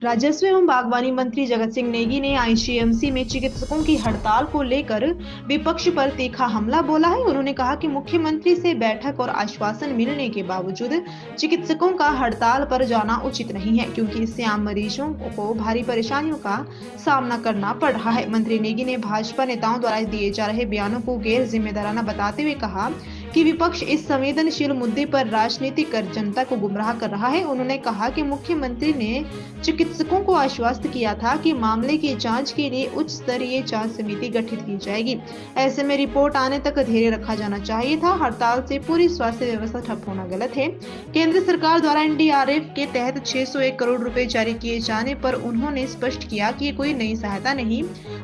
राजस्व एवं बागवानी मंत्री जगत सिंह नेगी ने आईजीएमसी में चिकित्सकों की हड़ताल को लेकर विपक्ष पर तीखा हमला बोला है। उन्होंने कहा कि मुख्यमंत्री से बैठक और आश्वासन मिलने के बावजूद चिकित्सकों का हड़ताल पर जाना उचित नहीं है, क्योंकि इससे आम मरीजों को भारी परेशानियों का सामना करना पड़ रहा है। मंत्री नेगी ने भाजपा नेताओं द्वारा दिए जा रहे बयानों को गैर जिम्मेदाराना बताते हुए कहा कि विपक्ष इस संवेदनशील मुद्दे पर राजनीति कर जनता को गुमराह कर रहा है। उन्होंने कहा कि मुख्यमंत्री ने चिकित्सकों को आश्वस्त किया था कि मामले की जांच के लिए उच्च स्तरीय जांच समिति गठित की जाएगी। ऐसे में रिपोर्ट आने तक धैर्य रखा जाना चाहिए था। हड़ताल से पूरी स्वास्थ्य व्यवस्था ठप होना गलत है। केंद्र सरकार द्वारा एनडीआरएफ के तहत 601 करोड़ रुपए जारी किए जाने पर उन्होंने स्पष्ट किया कि ये कोई नई सहायता नहीं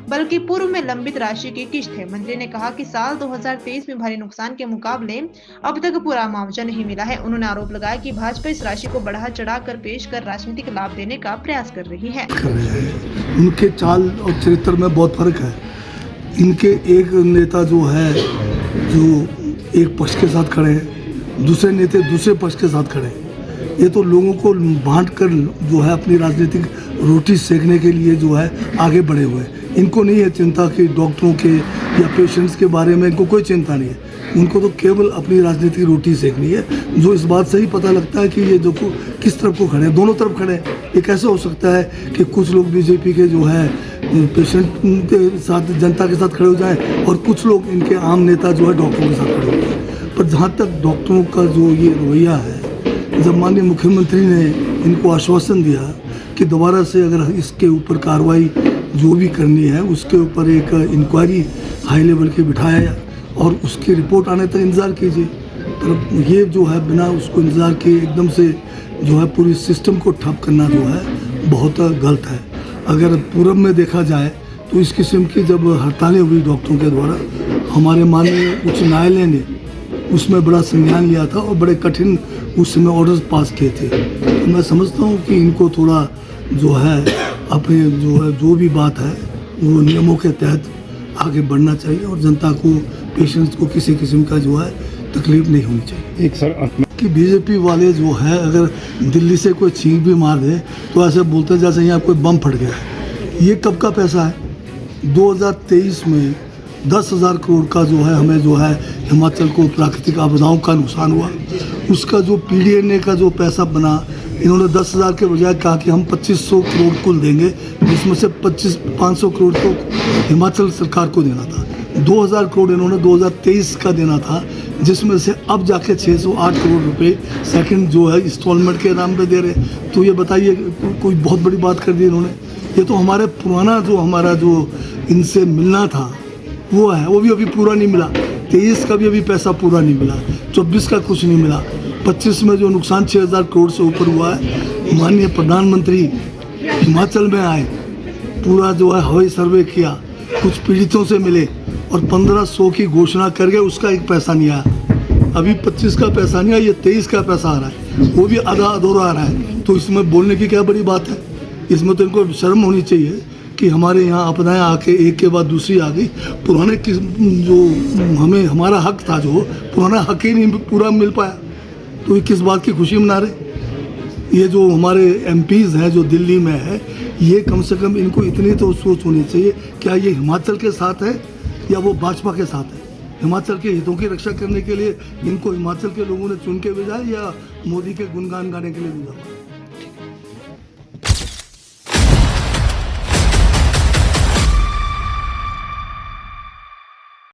बल्कि पूर्व में लंबित राशि की किश्त है। मंत्री ने कहा कि साल 2023 में भारी नुकसान के मुकाबले अब तक पूरा मुआवजा नहीं मिला है। उन्होंने आरोप लगाया कि भाजपा इस राशि को बढ़ा चढ़ा कर पेश कर राजनीतिक लाभ देने का प्रयास कर रही है। उनके चाल और चरित्र में बहुत फर्क है। इनके एक नेता जो है जो एक पक्ष के साथ खड़े हैं, दूसरे नेता दूसरे पक्ष के साथ खड़े हैं। ये तो लोगों को बांट कर जो है अपनी राजनीतिक रोटी सेकने के लिए जो है आगे बढ़े हुए हैं। इनको नहीं है चिंता कि डॉक्टरों के या पेशेंट्स के बारे में इनको कोई चिंता नहीं है। उनको तो केवल अपनी राजनीतिक रोटी सेकनी है। जो इस बात से ही पता लगता है कि ये जो किस तरफ को खड़े हैं, दोनों तरफ खड़े हैं। ये कैसे हो सकता है कि कुछ लोग बीजेपी के जो है पेशेंट के साथ जनता के साथ खड़े हो जाएं और कुछ लोग इनके आम नेता जो है डॉक्टरों के साथ खड़े हो जाएं। पर जहाँ तक डॉक्टरों का जो ये रवैया है, जब माननीय मुख्यमंत्री ने इनको आश्वासन दिया कि दोबारा से अगर इसके ऊपर कार्रवाई जो भी करनी है उसके ऊपर एक इंक्वायरी हाई लेवल की बिठाया और उसकी रिपोर्ट आने तक इंतज़ार कीजिए, पर ये जो है बिना उसको इंतज़ार किए एकदम से जो है पूरी सिस्टम को ठप करना जो है बहुत गलत है। अगर पूर्व में देखा जाए तो इस किस्म की जब हड़तालें हुई डॉक्टरों के द्वारा, हमारे माननीय उच्च न्यायालय ने उसमें बड़ा संज्ञान लिया था और बड़े कठिन उस समय ऑर्डर्स पास किए थे। तो मैं समझता हूँ कि इनको थोड़ा जो है अपने जो है जो भी बात है वो नियमों के तहत आगे बढ़ना चाहिए और जनता को पेशेंट्स को किसी किस्म का जो है तकलीफ नहीं होनी चाहिए। एक सर कि बीजेपी वाले जो है अगर दिल्ली से कोई छींक भी मार दे तो ऐसे बोलते हैं जैसे यहाँ कोई बम फट गया है। ये कब का पैसा है? 2023 में 10,000 करोड़ का जो है हमें जो है हिमाचल को प्राकृतिक आपदाओं का नुकसान हुआ, उसका जो पीडीएनए का जो पैसा बना, इन्होंने 10,000 के बजाय कहा कि हम 2500 करोड़ कुल देंगे, जिसमें से 500 करोड़ तो हिमाचल सरकार को देना था। 2,000 करोड़ इन्होंने 2023 का देना था, जिसमें से अब जाके 608 करोड़ रुपए सेकंड जो है इंस्टॉलमेंट के नाम पे दे रहे। तो ये बताइए कोई बहुत बड़ी बात कर दी इन्होंने। ये तो हमारे पुराना जो हमारा जो इनसे मिलना था वो है, वो भी अभी पूरा नहीं मिला। 23 का भी अभी पैसा पूरा नहीं मिला, 24 का कुछ नहीं मिला, 25 में जो नुकसान 6,000 करोड़ से ऊपर हुआ है। माननीय प्रधानमंत्री हिमाचल में आए, पूरा जो है हवाई सर्वे किया, कुछ पीड़ितों से मिले और 1500 की घोषणा कर गए, उसका एक पैसा नहीं आया। अभी 25 का पैसा नहीं आया, ये 23 का पैसा आ रहा है, वो भी आधा अधूरा आ रहा है। तो इसमें बोलने की क्या बड़ी बात है? इसमें तो इनको शर्म होनी चाहिए कि हमारे यहाँ आपदाएं आके एक के बाद दूसरी आ गई। पुराने जो हमें हमारा हक था, जो पुराना हक ही नहीं पूरा मिल पाया, तो ये किस बात की खुशी मना रहे? ये जो हमारे एमपीज हैं जो दिल्ली में है, ये कम से कम इनको इतनी तो सोच होनी चाहिए, क्या ये हिमाचल के साथ है या वो भाजपा के साथ है? हिमाचल के हितों की रक्षा करने के लिए इनको हिमाचल के लोगों ने चुन के भेजा या मोदी के गुणगान गाने के लिए भेजा?